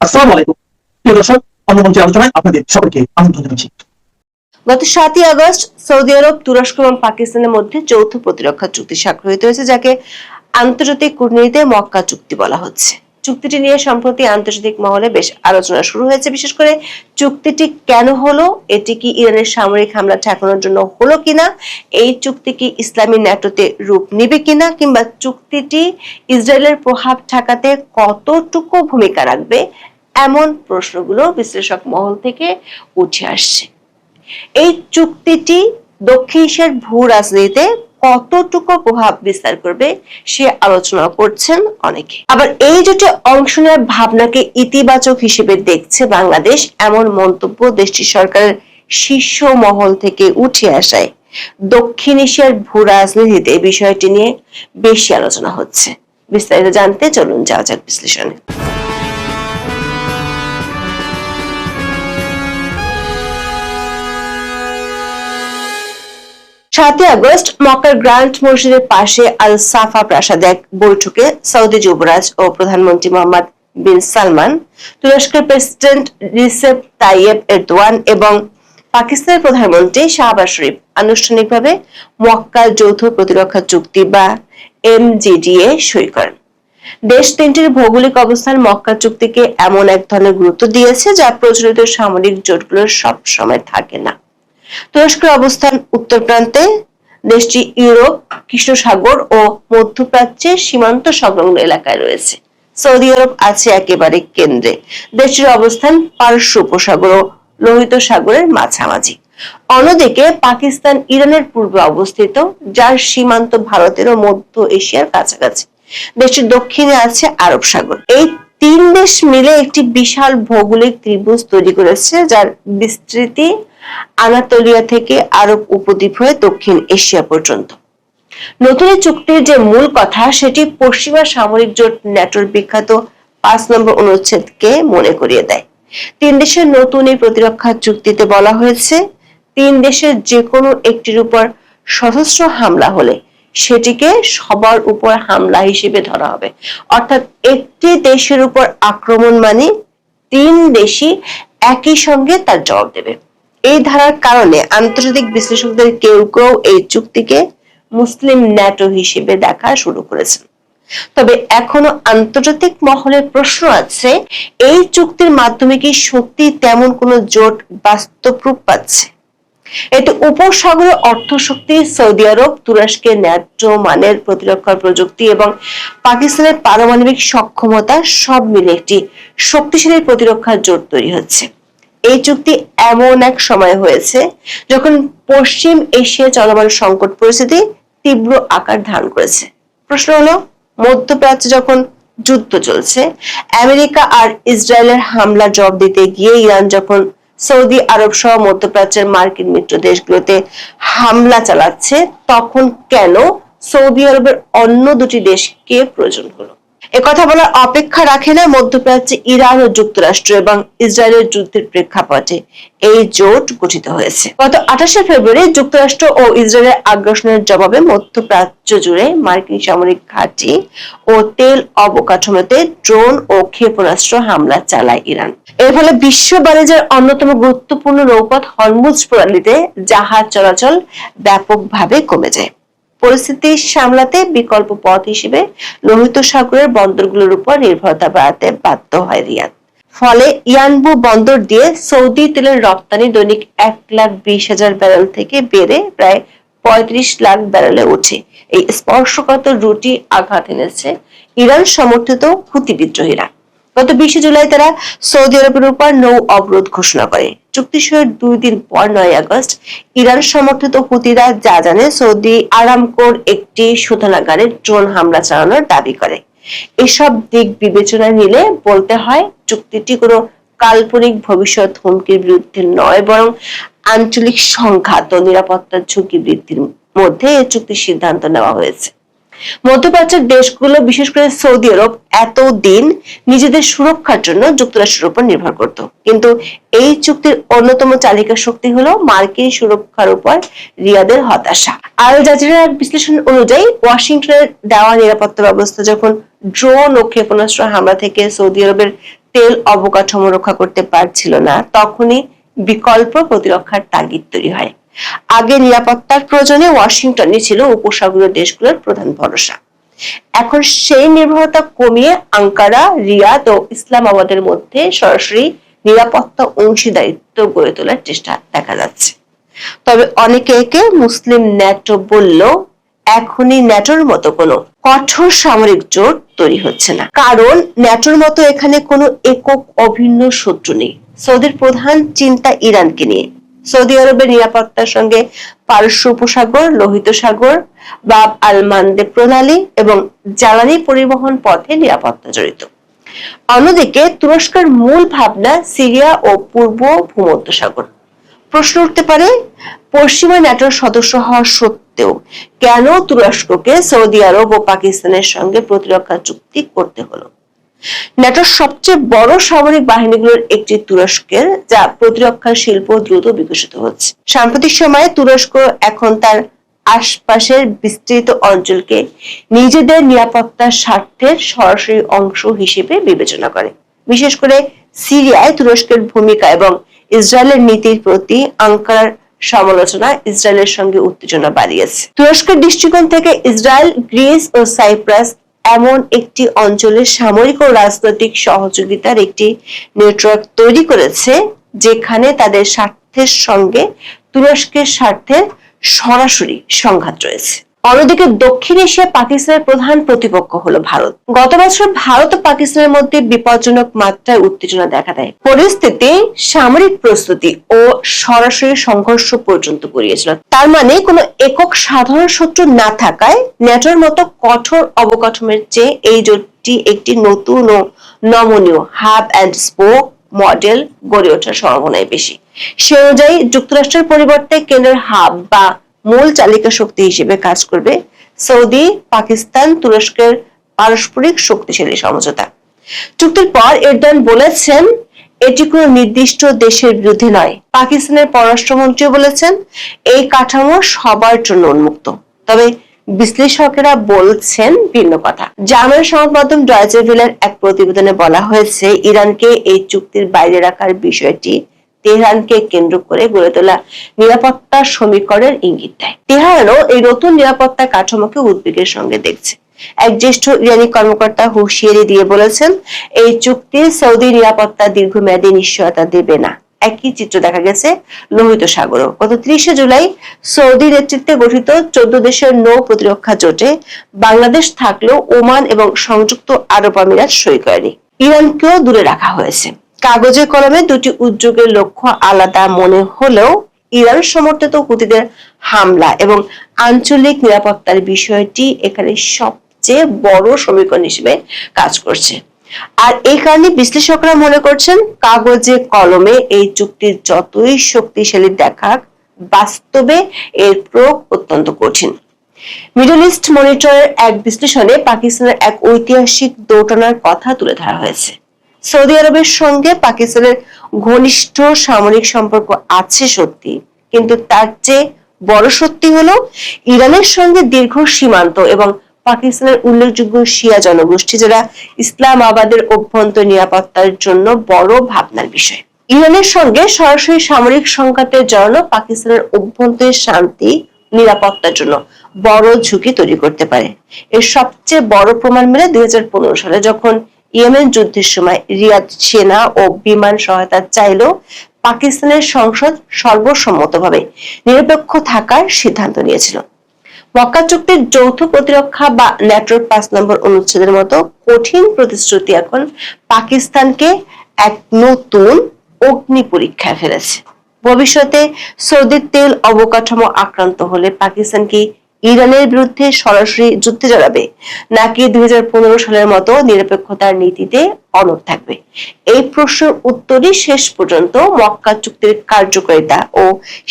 আসসালামু আলাইকুম প্রিয় দর্শক, অন্যমঞ্চের আলোচনায় আপনাদের সকলকে আমন্ত্রণ জানাচ্ছি। গত 7ই আগস্ট সৌদি আরব, তুরস্ক এবং পাকিস্তানের মধ্যে যৌথ প্রতিরক্ষা চুক্তি স্বাক্ষরিত হয়েছে, যাকে আন্তর্জাতিক কূটনীতিতে মক্কা চুক্তি বলা হচ্ছে। চুক্তিটি নিয়ে সম্প্রতি আন্তর্জাতিক মহলে বেশ আলোচনা শুরু হয়েছে। বিশেষ করে চুক্তিটি কেন হলো, এটি কি ইরানের সামরিক হামলা ঠেকানোর জন্য হলো কিনা, এই চুক্তি কি ইসলামী ন্যাটোতে রূপ নেবে কিনা, কিংবা চুক্তিটি ইসরায়েলের প্রভাব ঠেকাতে কতটুকু ভূমিকা রাখবে, এমন প্রশ্নগুলো বিশ্লেষক মহল থেকে উঠে আসছে। এই চুক্তিটি দক্ষিণ এশিয়ার ভূ রাজনীতিতে কতটুকু প্রভাব বিস্তার করবে সে আলোচনা করছেন অনেকে। আবার এই জোটে অংশ নেওয়ার ভাবনাকে ইতিবাচক হিসেবে দেখছে বাংলাদেশ, এমন মন্তব্য দেশটির সরকারের শীর্ষ মহল থেকে উঠে আসায় দক্ষিণ এশিয়ার ভূ রাজনীতিতে বিষয়টি নিয়ে বেশি আলোচনা হচ্ছে। বিস্তারিত জানতে চলুন যাওয়া যাক বিশ্লেষণে। 7ই আগস্ট মক্কার গ্র্যান্ড মসজিদের পাশে আল সাফা প্রাসাদে এক বৈঠকে সৌদি যুবরাজ ও প্রধানমন্ত্রী মোহাম্মদ বিন সালমান, তুরস্কের প্রেসিডেন্ট রিসেপ তাইয়েব এরদোয়ান এবং পাকিস্তানের প্রধানমন্ত্রী শাহবাজ শরীফ আনুষ্ঠানিকভাবে মক্কা যৌথ প্রতিরক্ষা চুক্তি বা MJDA সই করেন। দেশ তিনটির ভৌগোলিক অবস্থান মক্কা চুক্তিকে এমন এক ধরনের গুরুত্ব দিয়েছে যা প্রচলিত সামরিক জোটগুলোর সব সময় থাকে না। তুরস্কের অবস্থান উত্তর প্রান্তে, দেশটি ইউরোপ, কৃষ্ণ সাগর ও মধ্যপ্রাচ্যের সীমান্ত সংলগ্ন এলাকায় রয়েছে। সৌদি আরব আছে একেবারে কেন্দ্রে। দেশটির অবস্থান পারস্য উপসাগর ও লোহিত সাগরের মাঝামাঝি। অন্যদিকে পাকিস্তান ইরানের পূর্বে অবস্থিত, যার সীমান্ত ভারতের ও মধ্য এশিয়ার কাছাকাছি। দেশটির দক্ষিণে আছে আরব সাগর। এই তিন দেশ মিলে একটি বিশাল ভৌগোলিক ত্রিভুজ তৈরি করেছে, যার বিস্তৃতি আনাতোলিয়া থেকে আরব উপদ্বীপ হয়ে দক্ষিণ এশিয়া পর্যন্ত। নতুন এই চুক্তির যে মূল কথা, সেটি পশ্চিমা সামরিক জোট ন্যাটোর বিখ্যাত 5 নম্বর অনুচ্ছেদকে মনে করিয়ে দেয়। তিন দেশের নতুন এই প্রতিরক্ষা চুক্তিতে বলা হয়েছে, তিন দেশের যে কোনো একটির উপর সশস্ত্র হামলা হলে সেটিকে সবার উপর হামলা হিসেবে ধরা হবে। অর্থাৎ একটি দেশের উপর আক্রমণ মানে তিন দেশই একই সঙ্গে তার জবাব দেবে। এই ধারার কারণে আন্তর্জাতিক বিশ্লেষকদের কেউ কেউ এই চুক্তিকে মুসলিম ন্যাটো হিসেবে দেখা শুরু করেছেন। তবে এখনো আন্তর্জাতিক মহলে প্রশ্ন আছে, এই চুক্তির মাধ্যমে কি সত্যি তেমন কোনো জোট বাস্তব রূপ পাচ্ছে? এতে উপসাগরীয় অর্থশক্তি, সৌদি আরব, তুরস্কের ন্যায্য মানের প্রতিরক্ষা প্রযুক্তি এবং পাকিস্তানের পারমাণবিক সক্ষমতা সব মিলে একটি শক্তিশালী প্রতিরক্ষা জোট তৈরি হচ্ছে। এই চুক্তি এমন এক সময় হয়েছে যখন পশ্চিম এশিয়া চলমান সংকট পরিস্থিতি তীব্র আকার ধারণ করেছে। প্রশ্ন হলো, মধ্যপ্রাচ্যে যখন যুদ্ধ চলছে, আমেরিকা আর ইসরায়েলের হামলা জবাব দিতে গিয়ে ইরান যখন সৌদি আরব সহ মধ্যপ্রাচ্যের মার্কিন মিত্র দেশগুলোতে হামলা চালাচ্ছে, তখন কেন সৌদি আরবের অন্য দুটি দেশকে প্রয়োজন হলো? একথা বলার অপেক্ষা রাখে না মধ্যপ্রাচ্যে ইরান ও যুক্তরাষ্ট্র এবং ইসরায়েলের যুদ্ধের প্রেক্ষাপটে এই জোট গঠিত হয়েছে। গত 28শে ফেব্রুয়ারি যুক্তরাষ্ট্র ও ইসরায়েলের আগ্রাসনের জবাবে মধ্যপ্রাচ্য জুড়ে মার্কিন সামরিক ঘাঁটি ও তেল অবকাঠামোতে ড্রোন ও ক্ষেপণাস্ত্র হামলা চালায় ইরান। এর ফলে বিশ্ব বাণিজ্যের অন্যতম গুরুত্বপূর্ণ নৌপথ হরমুজ প্রণালীতে জাহাজ চলাচল ব্যাপকভাবে কমে যায়। পরিস্থিতি সামলাতে বিকল্প পথ হিসেবে লোহিত সাগরের বন্দরগুলোর উপর নির্ভরতা বাড়াতে বাধ্য হয় রিয়াদ। ফলে ইয়ানবু বন্দর দিয়ে সৌদি তেলের রপ্তানি দৈনিক 1,20,000 ব্যারেল থেকে বেড়ে প্রায় 35 লাখ ব্যারেলে ওঠে। এই স্পর্শকাতর রুটি আঘাত এনেছে ইরান সমর্থিত হুতি বিদ্রোহীরা। গত 20 জুলাই তারা সৌদি আরবের উপর নৌ অবরোধ ঘোষণা করে। চুক্তি সইয়ের 2 দিন পর 9 আগস্ট ইরান সমর্থিত হুতিরা জাজানে সৌদি আরামকোর একটি শোধনাগারে ড্রোন হামলা চালানোর দাবি করে। এসব দিক বিবেচনায় নিলে বলতে হয়, চুক্তিটি কোনো কাল্পনিক ভবিষ্যৎ হুমকির বিরুদ্ধে নয়, বরং আঞ্চলিক সংঘাত ও নিরাপত্তার ঝুঁকি বৃদ্ধির মধ্যে এই চুক্তির সিদ্ধান্ত নেওয়া হয়েছে। মধ্যপ্রাচ্যের দেশগুলো, বিশেষ করে সৌদি আরব, এতদিন নিজেদের সুরক্ষার জন্য যুক্তরাষ্ট্রের উপর নির্ভর করত, কিন্তু এই চুক্তির অন্যতম চালিকা শক্তি হলো মার্কিন সুরক্ষার উপর রিয়াদের হতাশা। আল জাজিরার বিশ্লেষণ অনুযায়ী ওয়াশিংটনের দেওয়া নিরাপত্তা ব্যবস্থা যখন ড্রোন ও ক্ষেপণাস্ত্র হামলা থেকে সৌদি আরবের তেল অবকাঠামো রক্ষা করতে পারছিল না, তখনই বিকল্প প্রতিরক্ষার তাগিদ তৈরি হয়। আগে নিরাপত্তার প্রয়োজনে ওয়াশিংটনই ছিল উপসাগরীয় দেশগুলোর প্রধান ভরসা। এখন সেই নির্ভরতা কমিয়ে আঙ্কারা, রিয়াদ ও ইসলামাবাদের মধ্যে সরাসরি নিরাপত্তা অংশীদারিত্ব গড়ে তোলার চেষ্টা দেখা যাচ্ছে। তবে অনেকে একে মুসলিম ন্যাটো বললেও এখনই ন্যাটোর মতো কোনো কঠোর সামরিক জোট তৈরি হচ্ছে না, কারণ ন্যাটোর মতো এখানে কোনো একক অভিন্ন শত্রু নেই। সৌদির প্রধান চিন্তা ইরানকে নিয়ে। সৌদি আরবের নিরাপত্তার সঙ্গে পারস্য উপসাগর, লোহিত সাগর, বাব আল মানদেব প্রণালী এবং জ্বালানি পরিবহন পথে নিরাপত্তা জড়িত। অন্যদিকে তুরস্কের মূল ভাবনা সিরিয়া ও পূর্ব ভূমধ্যসাগর। প্রশ্ন উঠতে পারে, পশ্চিমা ন্যাটোর সদস্য হওয়া সত্ত্বেও কেন তুরস্ককে সৌদি আরব ও পাকিস্তানের সঙ্গে প্রতিরক্ষা চুক্তি করতে হলো? ন্যাটোর সবচেয়ে বড় সামরিক বাহিনীগুলোর একটি তুরস্কের, যা প্রতিরক্ষা শিল্প দ্রুত বিকশিত হচ্ছে। সাম্প্রতিক সময়ে তুরস্ক এখন তার আশপাশের বিস্তৃত অঞ্চলকে নিজেদের নিরাপত্তার স্বার্থের সরাসরি অংশ হিসেবে বিবেচনা করে। বিশেষ করে সিরিয়ায় তুরস্কের ভূমিকা এবং ইসরায়েলের নীতির প্রতি আঙ্কারার সমালোচনা ইসরায়েলের সঙ্গে উত্তেজনা বাড়িয়েছে। তুরস্কের দৃষ্টিকোণ থেকে ইসরায়েল, গ্রিস ও সাইপ্রাস এমন একটি অঞ্চলে সামরিক ও রাজনৈতিক সহযোগিতার একটি নেটওয়ার্ক তৈরি করেছে, যেখানে তাদের স্বার্থের সঙ্গে তুরস্কের স্বার্থের সরাসরি সংঘাত রয়েছে। অন্যদিকে দক্ষিণ এশিয়া পাকিস্তানের প্রধান প্রতিপক্ষ হলো ভারত। গত বছর ভারত ও পাকিস্তানের মধ্যে বিপজ্জনক মাত্রায় উত্তেজনা দেখা দেয়। পরিস্থিতি সামরিক প্রস্তুতি ও সরাসরি সংঘর্ষ পর্যন্ত গড়িয়েছিল। তার মানে কোনো একক সাধারণ শত্রু না থাকায় ন্যাটোর মতো কঠোর অবকাঠামোর চেয়ে এই জোটটি একটি নতুন ও নমনীয় হাব অ্যান্ড স্পোক মডেল গড়ে ওঠার সম্ভাবনাই বেশি। সে অনুযায়ী যুক্তরাষ্ট্রের পরিবর্তে কেন্দ্রের হাব বা মূল চালিকা শক্তি হিসেবে কাজ করবে সৌদি, পাকিস্তান, তুরস্কের পারস্পরিক শক্তিশালী সমঝোতা। চুক্তির পর এরদোয়ান বলেছেন, এটি কোনো নির্দিষ্ট দেশের বিরুদ্ধে নয়। পাকিস্তানের পররাষ্ট্রমন্ত্রী বলেছেন, এই কাঠামো সবার জন্য উন্মুক্ত। তবে বিশ্লেষকেরা বলছেন ভিন্ন কথা। জার্মান সংবাদ মাধ্যম ডয়েচে ভেলের এক প্রতিবেদনে বলা হয়েছে, ইরানকে এই চুক্তির বাইরে রাখার বিষয়টি তেহরানকে কেন্দ্র করে গড়ে তোলা নিরাপত্তা সমীকরণের ইঙ্গিত দেয়। তেহরানও এই নতুন নিরাপত্তা কাঠামোকে উদ্বেগের সঙ্গে দেখছে। এক জ্যেষ্ঠ ইরানি কর্মকর্তা হুঁশিয়ারি দিয়ে বলেছেন, এই চুক্তি সৌদি নিরাপত্তা দীর্ঘমেয়াদী নিশ্চয়তা দেবে না। একই চিত্র দেখা গেছে লোহিত সাগরেও। গত 30 জুলাই সৌদি নেতৃত্বে গঠিত 14 দেশের নৌ প্রতিরক্ষা জোটে বাংলাদেশ থাকলেও ওমান এবং সংযুক্ত আরব আমিরাত সই করেনি। ইরানকেও দূরে রাখা হয়েছে। কাগজে কলমে দুটি উদ্যোগের লক্ষ্য আলাদা মনে হলেও ইরান সমর্থিত হুতিদের হামলা এবং আঞ্চলিক নিরাপত্তার বিষয়টি এখানে সবচেয়ে বড় সমীকরণ হিসেবে কাজ করছে। আর এই কারণে বিশ্লেষকরা মনে করছেন, কাগজে কলমে এই চুক্তির যতই শক্তিশালী দেখাক, বাস্তবে এর প্রয়োগ অত্যন্ত কঠিন। মিডল ইস্ট মনিটরের এক বিশ্লেষণে পাকিস্তানের এক ঐতিহাসিক দোটানার কথা তুলে ধরা হয়েছে। সৌদি আরবের সঙ্গে পাকিস্তানের ঘনিষ্ঠ সামরিক সম্পর্ক আছে সত্যি, কিন্তু তার চেয়ে বড় সত্যি হলো ইরানের সঙ্গে দীর্ঘ সীমান্ত এবং পাকিস্তানের উল্লেখযোগ্য শিয়া জনগোষ্ঠী, যারা ইসলামাবাদের অভ্যন্তরীণ নিরাপত্তার জন্য বড় ভাবনার বিষয়। ইরানের সঙ্গে সরাসরি সামরিক সংঘাতে জড়ানো পাকিস্তানের অভ্যন্তরীণ শান্তি নিরাপত্তার জন্য বড় ঝুঁকি তৈরি করতে পারে। এর সবচেয়ে বড় প্রমাণ মেলে 2015 সালে, যখন ইয়েমেন যুদ্ধের সময় রিয়াদ সেনা ও বিমান সহায়তা চাইলেও পাকিস্তানের সংসদ সর্বসম্মতভাবে নিরপেক্ষ থাকার সিদ্ধান্ত নিয়েছিল। মক্কা চুক্তির যৌথ প্রতিরক্ষা বা ন্যাটোর 5 নম্বর অনুচ্ছেদের মতো কঠিন প্রতিশ্রুতি এখন পাকিস্তানকে এক নতুন অগ্নি পরীক্ষায় ফেলেছে। ভবিষ্যতে সৌদির তেল অবকাঠামো আক্রান্ত হলে পাকিস্তান কি ইরানের বিরুদ্ধে সরাসরি যুদ্ধে জড়াবে, নাকি 2015 সালের মতো নিরপেক্ষতার নীতিতে অনড় থাকবে? এই প্রশ্নের উত্তরই শেষ পর্যন্ত মক্কা চুক্তির কার্যকারিতা ও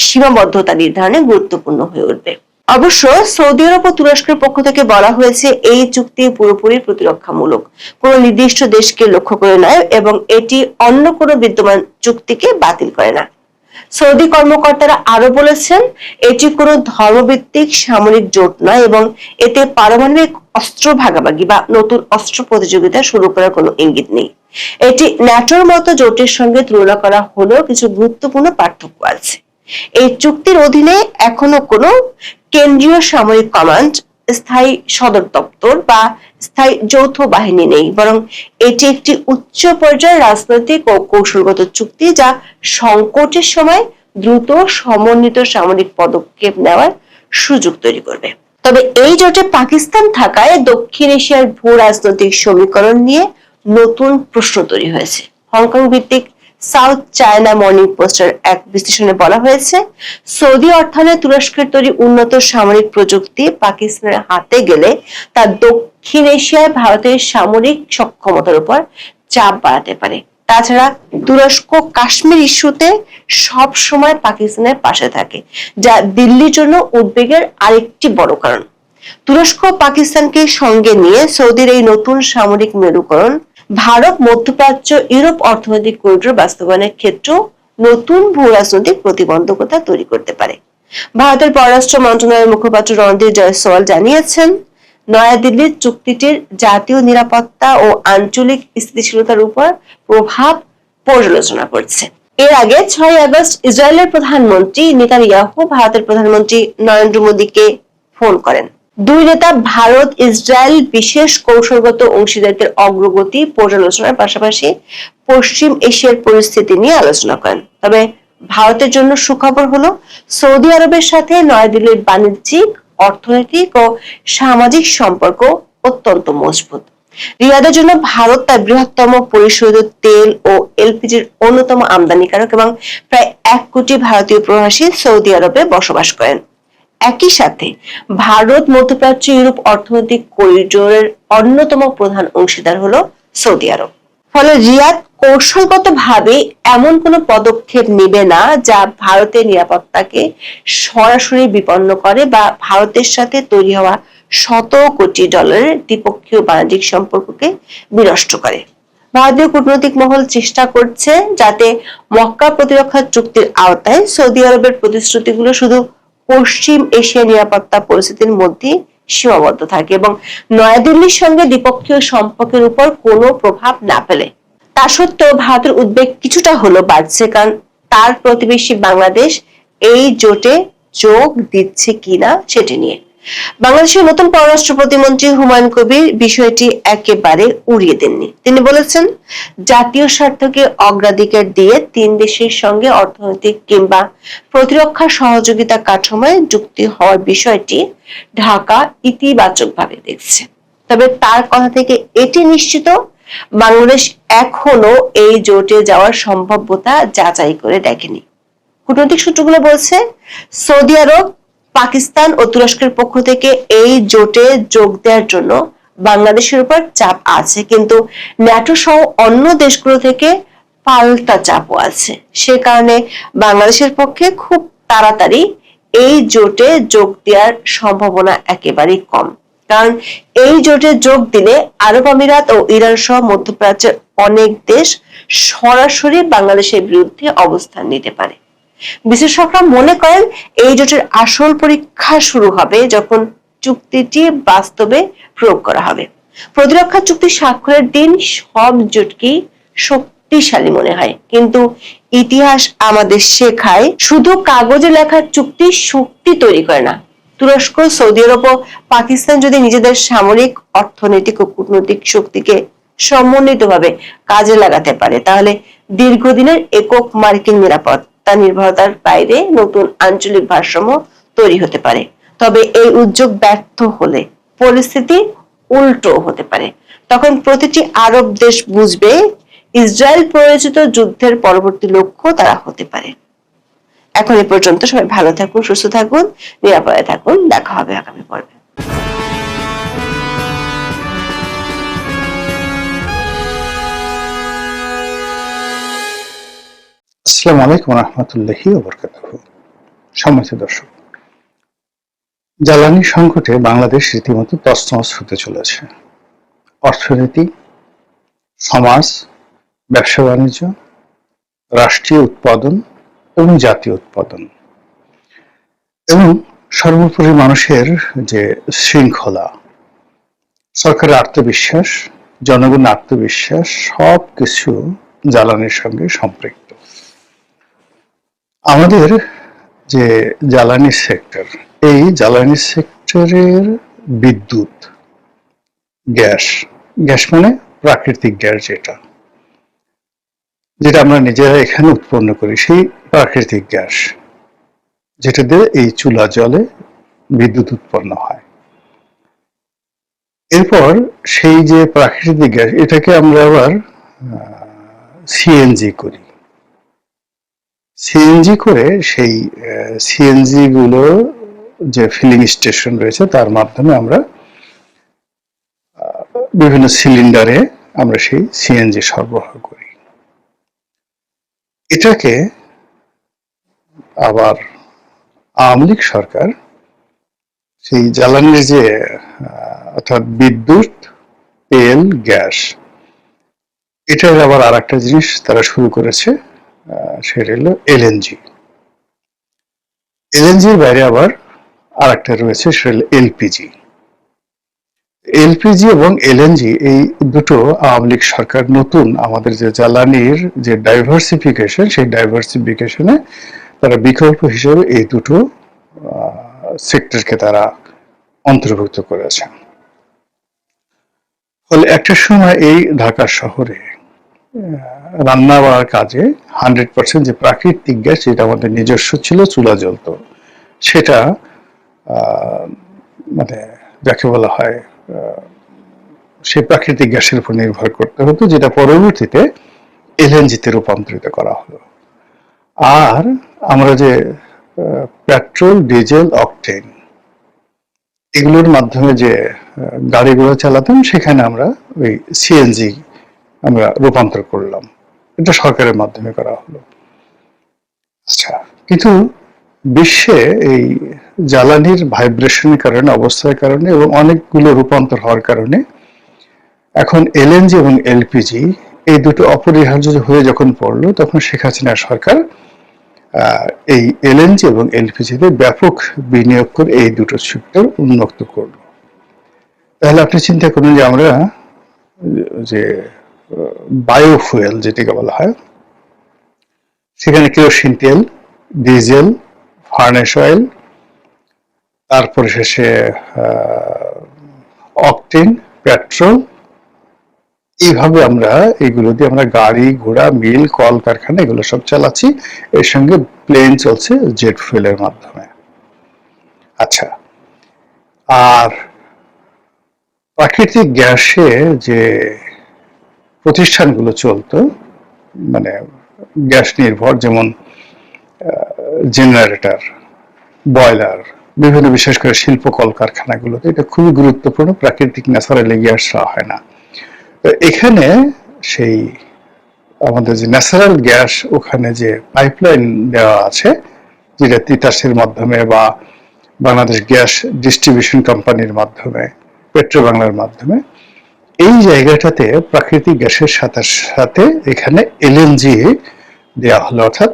সীমাবদ্ধতা নির্ধারণে গুরুত্বপূর্ণ হয়ে উঠবে। অবশ্য সৌদি আরব ও তুরস্কের পক্ষ থেকে বলা হয়েছে, এই চুক্তি পুরোপুরি প্রতিরক্ষামূলক, কোনো নির্দিষ্ট দেশকে লক্ষ্য করে নয় এবং এটি অন্য কোনো বিদ্যমান চুক্তিকে বাতিল করে না। সৌদি কর্মকর্তারা আরো বলেছেন, এটি কোনো ধর্মভিত্তিক সামরিক জোট নয় এবং এতে পারমাণবিক অস্ত্র ভাগাভাগি বা নতুন অস্ত্র প্রতিযোগিতা শুরু করার কোনো ইঙ্গিত নেই। এটি ন্যাটোর মতো জোটের সঙ্গে তুলনা করা হলেও কিছু গুরুত্বপূর্ণ পার্থক্য আছে। এই চুক্তির অধীনে এখনো কোনো কেন্দ্রীয় সামরিক কমান্ড, স্থায়ী সদর দপ্তর বা স্থায়ী যৌথ বাহিনী নেই, বরং এটি একটি উচ্চ পর্যায়ের রাজনৈতিক ও কৌশলগত চুক্তি যা সংকটের সময় দ্রুত সমন্বিত সামরিক পদক্ষেপ নেওয়ার সুযোগ তৈরি করবে। তবে এই জোটে পাকিস্তান থাকায় দক্ষিণ এশিয়ার ভূ রাজনৈতিক সমীকরণ নিয়ে নতুন প্রশ্ন তৈরি হয়েছে। হংকং ভিত্তিক সাউথ চায়না মর্নিং পোস্টের এক বিশ্লেষণে বলা হয়েছে, সৌদি অর্থায়নে তুরস্কের তৈরি উন্নত সামরিক প্রযুক্তি পাকিস্তানের হাতে গেলে তা দক্ষিণ এশিয়ায় ভারতের সামরিক সক্ষমতার উপর চাপ বাড়াতে পারে। তাছাড়া তুরস্ক কাশ্মীর ইস্যুতে সব সময় পাকিস্তানের পাশে থাকে, যা দিল্লির জন্য উদ্বেগের আরেকটি বড় কারণ। তুরস্ক পাকিস্তানকে সঙ্গে নিয়ে সৌদির এই নতুন সামরিক মেরুকরণ ভারত, মধ্যপ্রাচ্য, ইউরোপ অর্থনৈতিক করিডোর বাস্তবায়নের ক্ষেত্রেও নতুন ভূ রাজনৈতিক প্রতিবন্ধকতা তৈরি করতে পারে। ভারতের পররাষ্ট্র মন্ত্রণালয়ের মুখপাত্র রণধীর জয়সওয়াল জানিয়েছেন, নয়াদিল্লির চুক্তিটির জাতীয় নিরাপত্তা ও আঞ্চলিক স্থিতিশীলতার উপর প্রভাব পর্যালোচনা করছে। এর আগে 6 আগস্ট ইসরায়েলের প্রধানমন্ত্রী নেতানিয়াহু ভারতের প্রধানমন্ত্রী নরেন্দ্র মোদীকে ফোন করেন। দুই নেতা ভারত ইসরায়েল বিশেষ কৌশলগত অংশীদারিত্বের অগ্রগতি পর্যালোচনার পাশাপাশি পশ্চিম এশিয়ার পরিস্থিতি নিয়ে আলোচনা করেন। তবে ভারতের জন্য সুখবর হলো, সৌদি আরবের সাথে নয়াদিল্লির বাণিজ্যিক, অর্থনৈতিক ও সামাজিক সম্পর্ক অত্যন্ত মজবুত। রিয়াদের জন্য ভারত তার বৃহত্তম পরিশোধিত তেল ও এলপিজির অন্যতম আমদানিকারক এবং প্রায় 1 কোটি ভারতীয় প্রবাসী সৌদি আরবে বসবাস করেন। একই সাথে ভারত, মধ্যপ্রাচ্য, ইউরোপ অর্থনৈতিক করিডোরের অন্যতম প্রধান অংশীদার হলো সৌদি আরব। ফলে রিয়াদ কৌশলগতভাবে এমন কোনো পদক্ষেপ নেবে না যা ভারতের নিরাপত্তাকে সরাসরি বিপন্ন করে বা ভারতের সাথে তৈরি হওয়া শত কোটি ডলারের দ্বিপক্ষীয় বাণিজ্যিক সম্পর্ককে বিনষ্ট করে। ভারতীয় কূটনৈতিক মহল চেষ্টা করছে যাতে মক্কা প্রতিরক্ষা চুক্তির আওতায় সৌদি আরবের প্রতিশ্রুতিগুলো শুধু পশ্চিম এশিয়ার নিরাপত্তা পরিস্থিতির মধ্যে সীমাবদ্ধ থাকে এবং নয়াদিল্লির সঙ্গে দ্বিপক্ষীয় সম্পর্কের উপর কোনো প্রভাব না ফেলে। তা সত্ত্বেও ভারতের উদ্বেগ কিছুটা হলো বাড়ছে, কারণ তার প্রতিবেশী বাংলাদেশ এই জোটে যোগ দিচ্ছে কিনা সেটি নিয়ে। বাংলাদেশের নতুন পররাষ্ট্র প্রতিমন্ত্রী হুমায়ুন কবির বিষয়টি একেবারে উড়িয়ে দেননি। তিনি বলেছেন, জাতীয় স্বার্থকে অগ্রাধিকার দিয়ে 3 দেশের সঙ্গে অর্থনৈতিক কিংবা প্রতিরক্ষা সহযোগিতা কাঠামোয় যুক্তি হওয়ার বিষয়টি ঢাকা ইতিবাচকভাবে দেখছে। তবে তার কথা থেকে এটি নিশ্চিত, বাংলাদেশ এখনো এই জোটে যাওয়ার সম্ভাব্যতা যাচাই করে দেখেনি। কূটনৈতিক সূত্রগুলো বলছে, সৌদি আরব, পাকিস্তান ও তুরস্কের পক্ষ থেকে এই জোটে যোগ দেওয়ার জন্য বাংলাদেশের উপর চাপ আছে, কিন্তু ন্যাটো সহ অন্য দেশগুলো থেকে পাল্টা চাপও আছে। সে কারণে বাংলাদেশের পক্ষে খুব তাড়াতাড়ি এই জোটে যোগ দেওয়ার সম্ভাবনা একেবারেই কম। কারণ এই জোটে যোগ দিলে আরব আমিরাত ও ইরান সহ মধ্যপ্রাচ্যের অনেক দেশ সরাসরি বাংলাদেশের বিরুদ্ধে অবস্থান নিতে পারে। বিশেষজ্ঞরা মনে করেন, এই জোটের আসল পরীক্ষা শুরু হবে যখন চুক্তিটি বাস্তবে প্রয়োগ করা হবে। প্রতিরক্ষা চুক্তি স্বাক্ষরের দিন সব জোটকেই শক্তিশালী মনে হয়, কিন্তু ইতিহাস আমাদের শেখায় শুধু কাগজে লেখা চুক্তি শক্তি তৈরি করে না। তুরস্ক, সৌদি আরব ও পাকিস্তান যদি নিজেদের সামরিক, অর্থনৈতিক ও কূটনৈতিক শক্তিকে সমন্বিতভাবে কাজে লাগাতে পারে, তাহলে দীর্ঘদিনের একক মার্কিন নিরাপত্তা নির্ভরতার বাইরে নতুন আঞ্চলিক ভারসাম্য তৈরি হতে পারে। তবে এই উদ্যোগ ব্যর্থ হলে পরিস্থিতি উল্টো হতে পারে। তখন প্রতিটি আরব দেশ বুঝবে, ইসরায়েল প্ররোচিত যুদ্ধের পরবর্তী লক্ষ্য তারা হতে পারে। এখন এ পর্যন্ত সবাই ভালো থাকুন, সুস্থ থাকুন, নিরাপদে থাকুন। দেখা হবে আগামী পর্বে। আসসালামু আলাইকুম রহমতুল্লাহি ওয়া বারাকাতুহু। সম্মানিত দর্শক, জ্বালানি সংকটে বাংলাদেশ রীতিমতো তছনছ হতে চলেছে। অর্থনীতি, সমাজ, ব্যবসা বাণিজ্য, রাষ্ট্রীয় উৎপাদন এবং জাতীয় উৎপাদন এবং সর্বোপরি মানুষের যে শৃঙ্খলা, সরকারের আত্মবিশ্বাস, জনগণের আত্মবিশ্বাস সবকিছু জ্বালানির সঙ্গে সম্পৃক্ত। আমাদের যে জ্বালানি সেক্টর, এই জ্বালানি সেক্টরের বিদ্যুৎ, গ্যাস, গ্যাস মানে প্রাকৃতিক গ্যাস, যেটা যেটা আমরা নিজেরা এখানে উৎপন্ন করি, সেই প্রাকৃতিক গ্যাস যেটা দিয়ে এই চুলা জলে বিদ্যুৎ উৎপন্ন হয়। এরপর সেই যে প্রাকৃতিক গ্যাস, এটাকে আমরা আবার সিএনজি করি। সিএনজি করে সেই সিএনজি গুলো যে ফিলিং স্টেশন রয়েছে তার মাধ্যমে আমরা বিভিন্ন সিলিন্ডারে আমরা সেই সিএনজি সরবরাহ করি। এটাকে আবার আওয়ামী লীগ সরকার সেই জ্বালানির যে অর্থাৎ বিদ্যুৎ, তেল, গ্যাস, এটার আবার আর একটা জিনিস তারা শুরু করেছে, সেটা হলো এলএনজি। এলএনজির বাইরে আবার আর একটা রয়েছে, সেটা হলো এলপিজি। এলপিজি এবং এলএনজি এই দুটো আওয়ামী লীগ সরকার নতুন আমাদের যে জ্বালানির যে ডাইভার্সিফিকেশন, সেই ডাইভার্সিফিকেশনে তারা বিকল্প হিসেবে এই দুটো সেক্টরকে তারা অন্তর্ভুক্ত করেছে। ফলে একটা সময় এই ঢাকা শহরে রান্না বাড়ার কাজে 100% যে প্রাকৃতিক গ্যাস, যেটা আমাদের নিজস্ব ছিল, চুলা জ্বলত, সেটা মানে যাকে বলা হয় সেই প্রাকৃতিক গ্যাসের উপর নির্ভর করতে হতো, যেটা পরবর্তীতে এলএনজিতে রূপান্তরিত করা হলো। আর আমরা যে পেট্রোল, ডিজেল, অকটেন এগুলোর মাধ্যমে যে গাড়িগুলো চালাতাম, সেখানে আমরা ওই সিএনজি আমরা রূপান্তর করলাম। এটা সরকারের মাধ্যমে করা হলো। আচ্ছা, কিন্তু বিশ্বে এই জ্বালানির ভাইব্রেশনের কারণে, অবস্থার কারণে এবং অনেকগুলো রূপান্তর হওয়ার কারণে এখন এলএনজি এবং এলপিজি এই দুটো অপরিহার্য হয়ে যখন পড়লো, তখন শেখ হাসিনা সরকার এই এলএনজি এবং এলপিজিতে ব্যাপক বিনিয়োগ করে এই দুটো সেক্টর উন্নত করলো। তাহলে আপনি চিন্তা করুন যে আমরা যে বায়োফুয়েল যেটাকে বলা হয়, সেখানে কেরোসিন তেল, ডিজেল, ফার্নেস অয়েল, তারপরে শেষে অকটেন, পেট্রোল, এইভাবে আমরা এগুলো দিয়ে আমরা গাড়ি ঘোড়া, মিল, কল কারখানা এগুলো সব চালাচ্ছি। এর সঙ্গে প্লেন চলছে জেট ফুয়েলের মাধ্যমে। আচ্ছা, আর প্রাকৃতিক গ্যাসে যে প্রতিষ্ঠানগুলো চলতো, মানে গ্যাস নির্ভর, যেমন জেনারেটর, বয়লার, বিভিন্ন বিশেষ করে শিল্প কলকারখানাগুলোতে এটা খুবই গুরুত্বপূর্ণ। প্রাকৃতিক ন্যাচারালি গ্যাস হয় না। এখানে সেই আমাদের যে ন্যাচারাল গ্যাস, ওখানে যে পাইপলাইন দেওয়া আছে, যেটা তিতাসের মাধ্যমে বা বাংলাদেশ গ্যাস ডিস্ট্রিবিউশন কোম্পানির মাধ্যমে, পেট্রো বাংলার মাধ্যমে, এই জায়গাটাতে প্রাকৃতিক গ্যাসের সাথে সাথে এখানে এলএনজি দেওয়া হলো। অর্থাৎ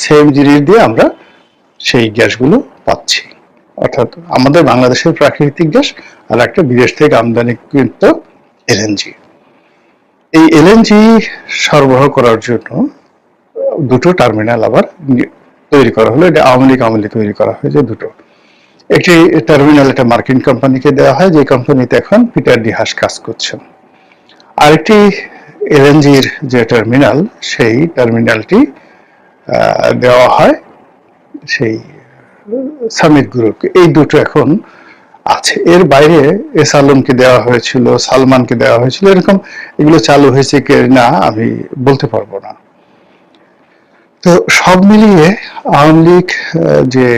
সেম জিনিস দিয়ে আমরা সেই গ্যাসগুলো পাচ্ছি। অর্থাৎ আমাদের বাংলাদেশের প্রাকৃতিক গ্যাস আর একটা বিদেশ থেকে আমদানিকৃত এলএনজি। এই এলএনজি সরবরাহ করার জন্য দুটো টার্মিনাল আবার তৈরি করা হলো। এটা আওয়ামী লীগ তৈরি করা হয়েছে দুটো। একটি টার্মিনাল একটা মার্কিন কোম্পানিকে দেওয়া হয়, যে কোম্পানিতে এখন পিটার ডি হাস কাজ করছেন। আরেকটি এলএনজির যে টার্মিনাল, সেই টার্মিনালটি দেওয়া হয় সেই সামিট গ্রুপকে। এই দুটো এখন আছে। এর বাইরে এস আলমকে দেওয়া হয়েছিল, সালমানকে দেওয়া হয়েছিল, এরকম এগুলো চালু হয়েছে কি না আমি বলতে পারবো না। তো সব মিলিয়ে আওয়ামী লীগ যে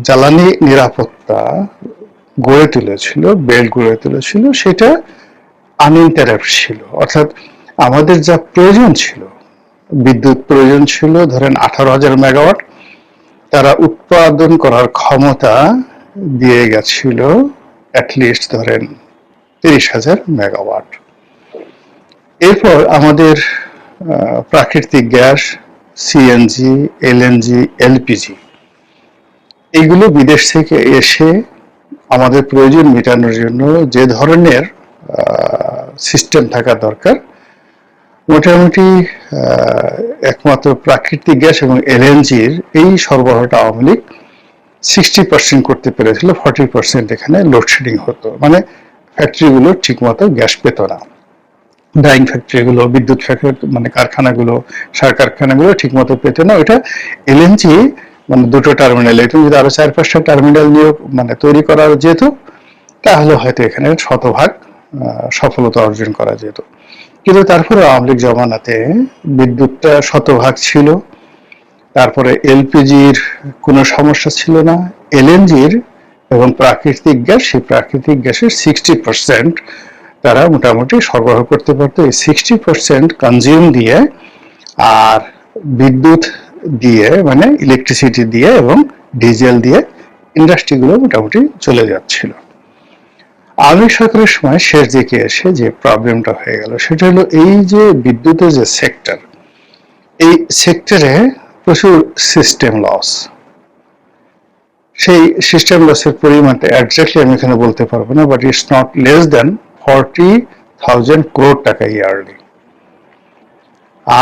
জ্বালানি নিরাপত্তা গড়ে তুলেছিল, বেল্ট গড়ে তুলেছিল, সেটা আনইন্টারাপ্ট ছিল। অর্থাৎ আমাদের যা প্রয়োজন ছিল, বিদ্যুৎ প্রয়োজন ছিল ধরেন 18,000 মেগাওয়াট, তারা উৎপাদন করার ক্ষমতা দিয়ে গেছিল অ্যাটলিস্ট ধরেন 30,000 মেগাওয়াট। এরপর আমাদের প্রাকৃতিক গ্যাস, সিএনজি, এলএনজি, এলপিজি এগুলো বিদেশ থেকে এসে আমাদের প্রয়োজন মেটানোর জন্য যে ধরনের সিস্টেম থাকা দরকার, মোটামুটি একমাত্র প্রাকৃতিক গ্যাস এবং এলএনজির এই সরবরাহটা আওয়ামী লীগ 60% করতে পেরেছিল। 40% এখানে লোডশেডিং হতো, মানে ফ্যাক্টরিগুলো ঠিকমতো গ্যাস পেত না। ডাইং ফ্যাক্টরিগুলো, বিদ্যুৎ ফ্যাক্টরি মানে কারখানাগুলো, সার কারখানাগুলো ঠিকমতো পেত না। ওটা এলএনজি মানে দুটো টার্মিনাল, এরকম যদি আরো 4-5টা টার্মিনাল নিয়ে মানে তৈরি করা যেত তাহলে হয়তো এখানে শতভাগ সফলতা অর্জন করা যেত। কিন্তু তারপরে আওয়ামী লীগ জমানাতে বিদ্যুৎটা শতভাগ ছিল, তারপরে এলপিজির কোনো সমস্যা ছিল না, এলএনজির এবং প্রাকৃতিক গ্যাস, সেই প্রাকৃতিক গ্যাসের 60% তারা মোটামুটি সরবরাহ করতে পারতো। এই 60% কনজিউম দিয়ে আর বিদ্যুৎ দিয়ে মানে ইলেকট্রিসিটি দিয়ে এবং ডিজেল দিয়ে ইন্ডাস্ট্রিগুলো মোটামুটি চলে যাচ্ছিল। আওয়ামী সরকারের সময় শেষ দিকে এসে যে প্রবলেমটা হয়ে গেল সেটা হলো এই যে বিদ্যুতের যে সেক্টর, এই সেক্টরে প্রচুর সিস্টেম লস। সেই সিস্টেম লসের পরিমাণটা একজাক্টলি আমি এখানে বলতে পারবো না, but it's not less than 40,000 crore টাকা ইয়ারলি।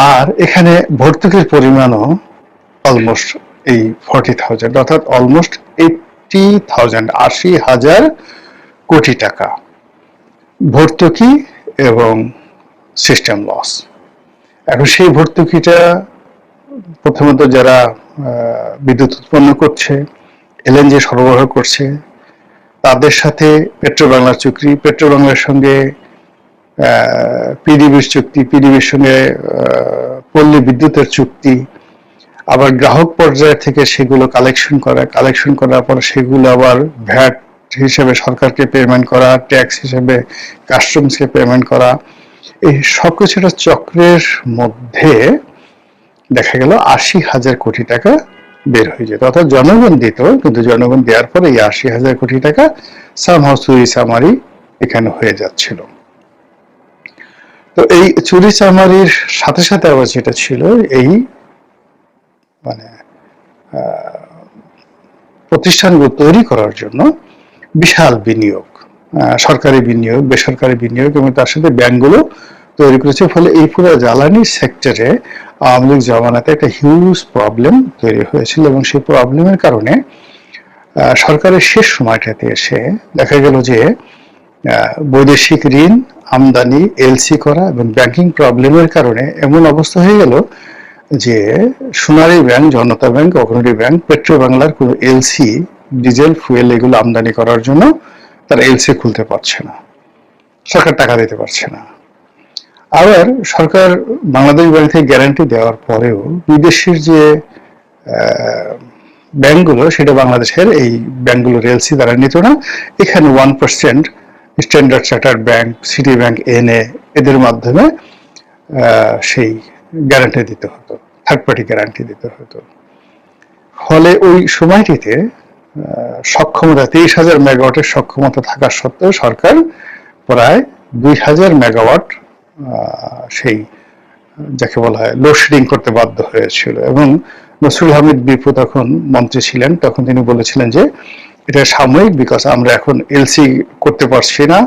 আর এখানে ভর্তুকির পরিমাণও অলমোস্ট এই 40,000, অর্থাৎ অলমোস্ট 80,000, 80,000 কোটি টাকা ভর্তুকি এবং সিস্টেম লস। এখন সেই ভর্তুকিটা প্রথমত যারা বিদ্যুৎ উৎপন্ন করছে, এলএনজি সরবরাহ করছে, তাদের সাথে পেট্রো বাংলার চুক্তি, পেট্রো বাংলার সঙ্গে পিডিবির চুক্তি, পিডিবির সঙ্গে পল্লী বিদ্যুতের চুক্তি, আবার গ্রাহক পর্যায় থেকে সেগুলো কালেকশন করার পর সেগুলো আবার ভ্যাট হিসেবে সরকারকে পেমেন্ট করা, ট্যাক্স হিসেবে কাস্টমসকে পেমেন্ট করা, এই সবকিছুটা চক্রের মধ্যে দেখা গেল 80,000 কোটি টাকা বের হয়ে যেত। অর্থাৎ জনগণ দিত, কিন্তু জনগণ দেওয়ার পরে এই 80,000 কোটি টাকা সামহাউ চুরি চামারি এখানে হয়ে যাচ্ছিল। তো এই চুরি চামারির সাথে সাথে আবার যেটা ছিল, এই মানে প্রতিষ্ঠানগুলো তৈরি করার জন্য বিশাল বিনিয়োগ, সরকারি বিনিয়োগ, বেসরকারি বিনিয়োগ এবং তার সাথে ব্যাংকগুলো তৈরি করেছে। ফলে এই পুরো জ্বালানি সেক্টরে আওয়ামী লীগ জমানাতে একটা হিউজ প্রবলেম তৈরি হয়েছিল এবং সেই প্রবলেমের কারণে সরকারের শেষ সময়টাতে এসে দেখা গেল যে বৈদেশিক ঋণ, আমদানি, এলসি করা এবং ব্যাংকিং প্রবলেমের কারণে এমন অবস্থা হয়ে গেল যে সোনালী ব্যাংক, জনতা ব্যাংক, অগ্রণী ব্যাংক পেট্রো বাংলার কোনো এলসি, ডিজেল, ফুয়েল এগুলো আমদানি করার জন্য তারা এলসি খুলতে পারছে না, সরকার টাকা দিতে পারছে না। আবার সরকার বাংলাদেশ ব্যাংক থেকে গ্যারান্টি দেওয়ার পরেও বিদেশের যে ব্যাংকগুলো, সেটা বাংলাদেশের এই ব্যাংকগুলোর এলসি তারা নিত না। এখানে 1% standard chartered bank, city bank এনে এদের মাধ্যমে সেই গ্যারান্টি দিতে হতো, থার্ড পার্টি গ্যারান্টি দিতে হতো। ফলে ওই সময়টিতে সক্ষমতা 23,000 মেগাওয়াটের সক্ষমতা থাকা সত্ত্বেও সরকার প্রায় 2,000 মেগাওয়াট সেই যাকে বলা হয় লোডশেডিং করতে বাধ্য হয়েছিল। এবং নসরুল হামিদ বিপু তখন মন্ত্রী ছিলেন, তখন তিনি বলেছিলেন যে এটা সাময়িক, বিকজ আমরা এখন এলসি করতে পারছি না,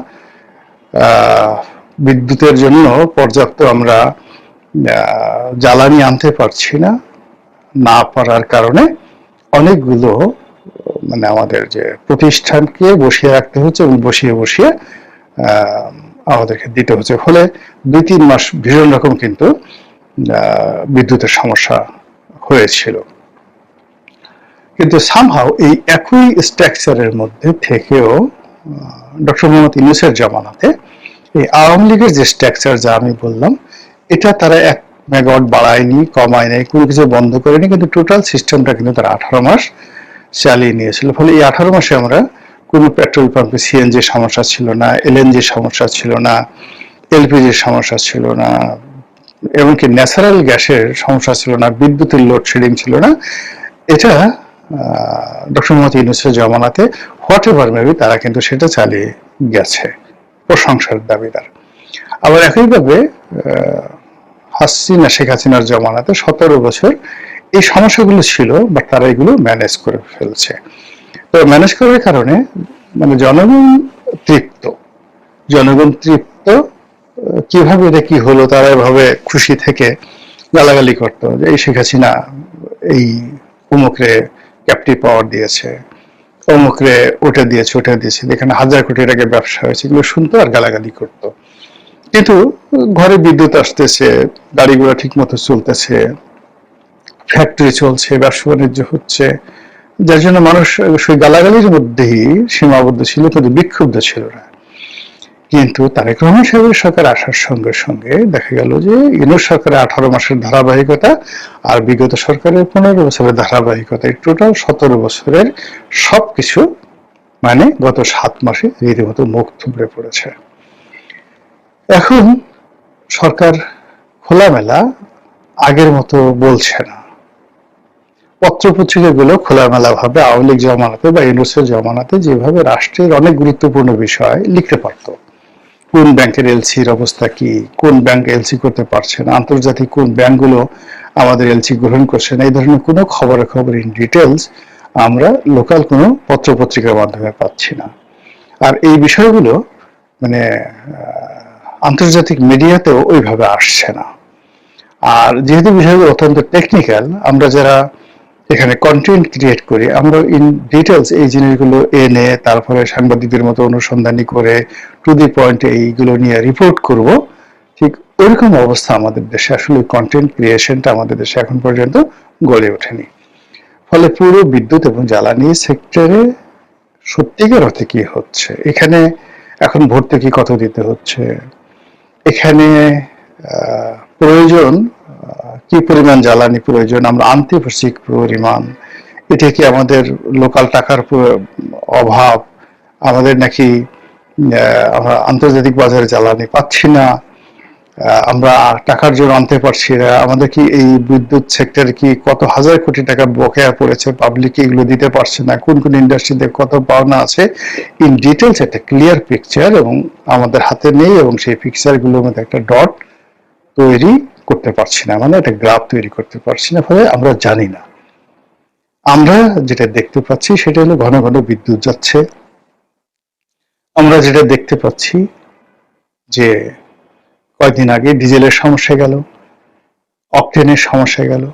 বিদ্যুতের জন্য পর্যাপ্ত আমরা জ্বালানি আনতে পারছি না, না পারার কারণে অনেকগুলো মানে আমাদের যে প্রতিষ্ঠানকে বসিয়ে রাখতে হচ্ছে এবং বসিয়ে আমাদেরকে দিতে হচ্ছে। ফলে 2-3 মাস ভীষণ রকম কিন্তু বিদ্যুতের সমস্যা হয়েছিল। কিন্তু সামহাউ এই একই স্ট্রাকচারের মধ্যে থেকেও ডক্টর মোহাম্মদ ইউনূসের জামানাতে এই আওয়ামী লীগের যে স্ট্রাকচার যা আমি বললাম, এটা তারা 1 মেগাওয়াট বাড়ায়নি, কমায় নাই, কোনো কিছু বন্ধ করেনি, কিন্তু টোটাল সিস্টেমটা কিন্তু তারা 18 মাস চালিয়ে নিয়েছিল। ফলে এই 18 মাসে আমরা কোনো পেট্রোল পাম্পে সিএনজির সমস্যা ছিল না, এলএনজির সমস্যা ছিল না, এলপিজির সমস্যা ছিল না, এমনকি ন্যাচারাল গ্যাসের সমস্যা ছিল না, বিদ্যুতের লোডশেডিং ছিল না। এটা ডক্টর মোহাম্মদ ইউনূসের জামানাতে হোয়াট এভার মেবি তারা কিন্তু সেটা চালিয়ে গেছে, প্রশংসার দাবিদার। আবার একইভাবে শেখ হাসিনার জমানাতে 17 বছর এই সমস্যাগুলো ছিল, বাট তারা এগুলো ম্যানেজ করে ফেলছে। তো ম্যানেজ করার কারণে মানে জনগণ তৃপ্ত। কিভাবে এটা কি হলো, তারা এভাবে খুশি থেকে গালাগালি করতো যে এই শেখ হাসিনা এই অমুকরে ক্যাপটিভ পাওয়ার দিয়েছে, অমুকরে ওটা দিয়েছে এখানে 1000 কোটি টাকা ব্যবসা হয়েছে, এগুলো শুনতো আর গালাগালি করতো। কিন্তু ঘরে বিদ্যুৎ আসতেছে, গাড়িগুলো ঠিক মতো চলতেছে, ফ্যাক্টরি চলছে, ব্যবসা বাণিজ্য হচ্ছে, যার জন্য মানুষ সেই গালাগালির মধ্যেই সীমাবদ্ধ ছিল, কিন্তু বিক্ষুব্ধ ছিল না। কিন্তু তারেক রহমান সাহেবের সরকার আসার সঙ্গে সঙ্গে দেখা গেল যে ইউনূস সরকারের 18 মাসের ধারাবাহিকতা আর বিগত সরকারের 15 বছরের ধারাবাহিকতা, টোটাল 17 বছরের সবকিছু মানে গত 7 মাসে রীতিমতো মুখ থুবড়ে পড়েছে। এখন সরকার খোলামেলা আগের মতো বলছে না। পত্রপত্রিকাগুলো খোলামেলা ভাবে আওয়ামী লীগ জমানাতে বা ইউনূসের জমানাতে যেভাবে রাষ্ট্রের অনেক গুরুত্বপূর্ণ বিষয় লিখতে পারতো, কোন ব্যাংকের এলসির অবস্থা কি, কোন ব্যাংক এলসি করতে পারছে না, আন্তর্জাতিক কোন ব্যাংকগুলো আমাদের এলসি গ্রহণ করছে না, এই ধরনের কোনো খবর ইন ডিটেলস আমরা লোকাল কোনো পত্রপত্রিকার মাধ্যমে পাচ্ছি না। আর এই বিষয়গুলো মানে আন্তর্জাতিক মিডিয়াতেও ওইভাবে আসছে না। আর যেহেতু বিষয়গুলো অত্যন্ত টেকনিক্যাল, আমরা যারা এখানে কন্টেন্ট ক্রিয়েট করি, আমরা ইন ডিটেলস এই জিনিসগুলো এনে তারপরে সাংবাদিকদের মতো অনুসন্ধানী করে টু দি পয়েন্ট এইগুলো নিয়ে রিপোর্ট করব, ঠিক ওইরকম অবস্থা আমাদের দেশে আসলে কন্টেন্ট ক্রিয়েশনটা আমাদের দেশে এখন পর্যন্ত গড়ে ওঠেনি। ফলে পুরো বিদ্যুৎ এবং জ্বালানি সেক্টরে সত্যিকার অর্থে কি হচ্ছে, এখানে এখন ভর্তুকি কত দিতে হচ্ছে, এখানে প্রয়োজন কি পরিমাণ জ্বালানি প্রয়োজন, আমরা আনতে পারছি কি পরিমাণ, এটা কি আমাদের লোকাল টাকার অভাব, আমাদের নাকি আমরা আন্তর্জাতিক বাজারে জ্বালানি পাচ্ছি না, আমরা টাকার জন্য আনতে পারছি না, আমাদের কি এই বিদ্যুৎ সেক্টরে কি কত হাজার কোটি টাকা বকেয়া পড়েছে, পাবলিক এগুলো দিতে পারছে না, কোন কোন ইন্ডাস্ট্রিতে কত পাওনা আছে, ইন ডিটেলস একটা ক্লিয়ার পিকচার এবং আমাদের হাতে নেই, এবং সেই পিকচারগুলোর মধ্যে একটা ডট তৈরি করতে পারছি না, মানে একটা গ্রাফ তৈরি করতে পারছি না। ফলে আমরা জানি না, আমরা যেটা দেখতে পাচ্ছি সেটা হলো ঘন ঘন বিদ্যুৎ যাচ্ছে। আমরা যেটা দেখতে পাচ্ছি যে কয়েকদিন আগে ডিজেলের সমস্যা গেল, অকটেনের সমস্যা গেল,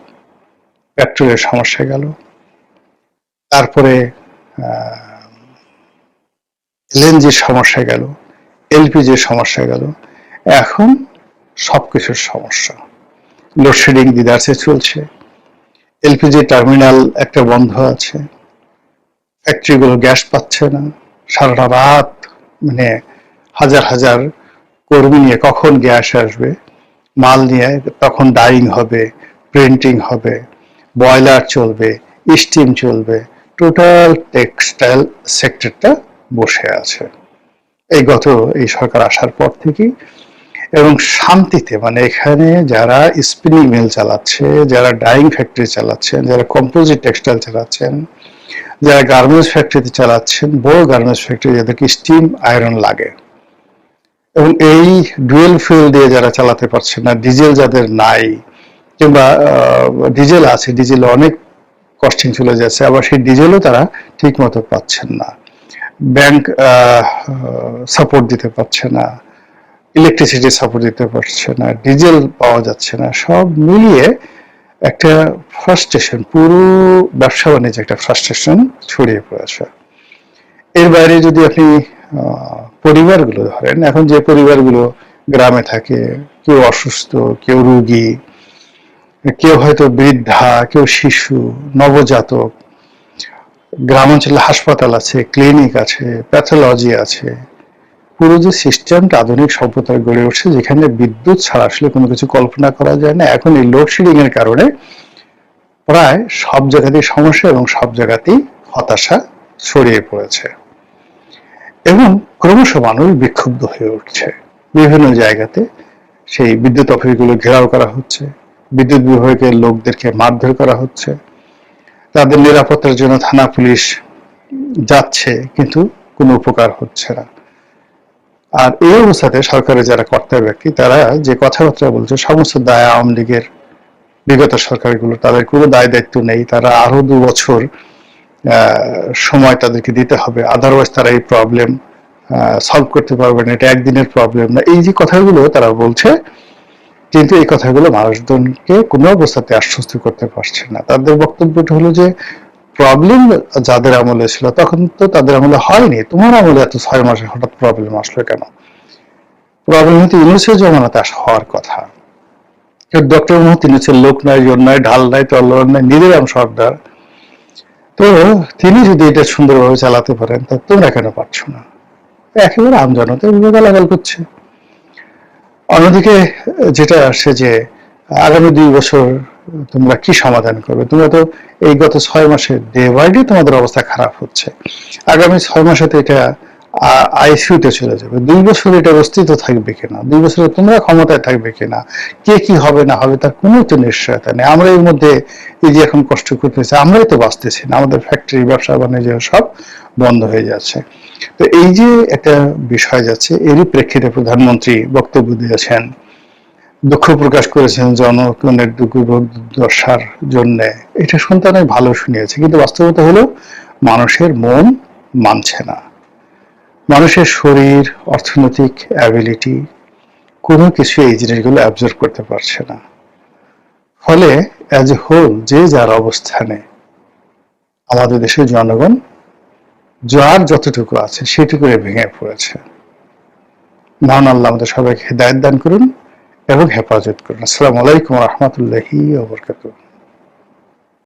পেট্রোলের সমস্যা গেল, তারপরে এলএনজির সমস্যা গেল, এলপিজির সমস্যা গেল, এখন সবকিছুর সমস্যা। লোডশেডিং দিদারসে চলছে, এলপিজি টার্মিনাল একটা বন্ধ আছে, ফ্যাক্টরিগুলো গ্যাস পাচ্ছে না, সারাটা রাত মানে হাজার হাজার কর্মী নিয়ে কখন গ্যাস আসবে, মাল নিয়ে তখন ডাইং হবে, প্রিন্টিং হবে, বয়লার চলবে, স্টিম চলবে, টোটাল টেক্সটাইল সেক্টরটা বসে আছে এই সরকার আসার পর থেকেই। এবং শান্তিতে মানে এখানে যারা স্পিনিং মিল চালাচ্ছে, যারা ডাইং ফ্যাক্টরি চালাচ্ছেন, যারা কম্পোজিট টেক্সটাইল চালাচ্ছেন, যারা গার্মেন্টস ফ্যাক্টরিতে চালাচ্ছেন, বড় গার্মেন্টস ফ্যাক্টরি যাদেরকে স্টিম আয়রন লাগে, এবং এই ডুয়েল ফুয়েল দিয়ে যারা চালাতে পারছে না, ডিজেল যাদের নাই, কিংবা ডিজেল আছে, ডিজেল অনেক কস্টিং চলে যাচ্ছে, আবার সেই ডিজেলও তারা ঠিক মতো পাচ্ছেন না, ব্যাংক সাপোর্ট দিতে পারছে না, ইলেকট্রিসিটি সাপোর্ট দিতে পারছে না, ডিজেল পাওয়া যাচ্ছে না, সব মিলিয়ে একটা ফ্রাস্ট্রেশন, পুরো ব্যবসা বাণিজ্যে একটা ফ্রাস্ট্রেশন ছড়িয়ে পড়েছে। এর বাইরে যদি আপনি পরিবারগুলো ধরেন, এখন যে পরিবারগুলো গ্রামে থাকে, কেউ অসুস্থ, কেউ রোগী, কেউ হয়তো বৃদ্ধা, কেউ শিশু, নবজাতক, গ্রামাঞ্চলে হাসপাতাল আছে, ক্লিনিক আছে, প্যাথোলজি আছে, পুরো যে সিস্টেমটা আধুনিক সভ্যতায় গড়ে উঠছে, যেখানে বিদ্যুৎ ছাড়া আসলে কোনো কিছু কল্পনা করা যায় না। এখন এই লোডশেডিং এর কারণে প্রায় সব জায়গাতেই সমস্যা এবং সব জায়গাতেই হতাশা ছড়িয়ে পড়েছে, এবং ক্রমশ মানুষ বিক্ষুব্ধ হয়ে উঠছে। বিভিন্ন জায়গাতে সেই বিদ্যুৎ অফিসগুলো ঘেরাও করা হচ্ছে, বিদ্যুৎ বিভাগের লোকদেরকে মারধর করা হচ্ছে, তাদের নিরাপত্তার জন্য থানা পুলিশ যাচ্ছে, কিন্তু কোনো উপকার হচ্ছে না। আর এই অবস্থাতে সরকারের যারা কর্তা ব্যক্তি তারা যে কথাবার্তা বলছে সমস্ত দায় আওয়ামী লীগের বিগত সরকারগুলো, তাদের কোনো দায় দায়িত্ব নেই, তারা আরো 2 বছর সময় তাদেরকে দিতে হবে, আদারওয়াইজ তারা এই প্রবলেম সলভ করতে পারবে না, এটা একদিনের প্রবলেম না, এই যে কথাগুলো তারা বলছে, কিন্তু এই কথাগুলো মানুষজনকে কোনো অবস্থাতে আশ্বস্ত করতে পারছে না। তাদের বক্তব্যটা হলো যে প্রবলেম যাদের আমলে ছিল তখন তো তাদের আমলে হয়নি, তোমার আমলে এত 6 মাসে হঠাৎ প্রবলেম আসলো কেন? প্রবলেম হয়তো ইউনুসের জমানাতে হওয়ার কথা। ডক্টর মোহাম্মদ ইউনুসের লোক নাই, জন নাই, ঢাল নাই, টলর নাই, নিদিরাম সর্দার, তো তিনি যদি এটা সুন্দরভাবে চালাতে পারেন তা তোমরা কেন পারছো না? একেবারে আমজনতা গালাগাল করছে। অন্যদিকে যেটা আসছে যে আগামী 2 বছর তোমরা কি সমাধান করবে? তোমরা তো এই গত 6 মাসে ডে বাই ডে তোমাদের অবস্থা খারাপ হচ্ছে, আগামী 6 মাসে তো এটা আইসিইউতে চলে যাবে। 2 বছর এটা অস্তিত্ব থাকবে কিনা, 2 বছরে তোমরা ক্ষমতায় থাকবে কিনা, কে কি হবে না হবে তার কোনো তো নিশ্চয়তা নেই। আমরা এর মধ্যে এই যে এখন কষ্ট করতেছি, আমরাই তো বাঁচতেছি না, আমাদের ফ্যাক্টরি, ব্যবসা বাণিজ্য সব বন্ধ হয়ে যাচ্ছে। তো এই যে একটা বিষয় যাচ্ছে, এরই প্রেক্ষিতে প্রধানমন্ত্রী বক্তব্য দিয়েছেন, দুঃখ প্রকাশ করেছেন জনগণের দুর্দশার জন্য। এটা শুনতে অনেক ভালো শুনিয়েছে, কিন্তু বাস্তবতা হলো মানুষের মন মানছে না, মানুষের শরীর, অর্থনৈতিক অ্যাবিলিটি কোনো কিছু এই জিনিসগুলো অ্যাবজর্ব করতে পারছে না। ফলে অ্যাজ এ হোল যে যার অবস্থানে আমাদের দেশের জনগণ যার যতটুকু আছে সেটুকু ভেঙে পড়েছে। মহান আল্লাহ আমাদের সবাইকে হেদায়েত দান করুন এবং হেফাজত করুন। আসসালামু আলাইকুম ওয়া রাহমাতুল্লাহি ওয়া বারাকাতুহু।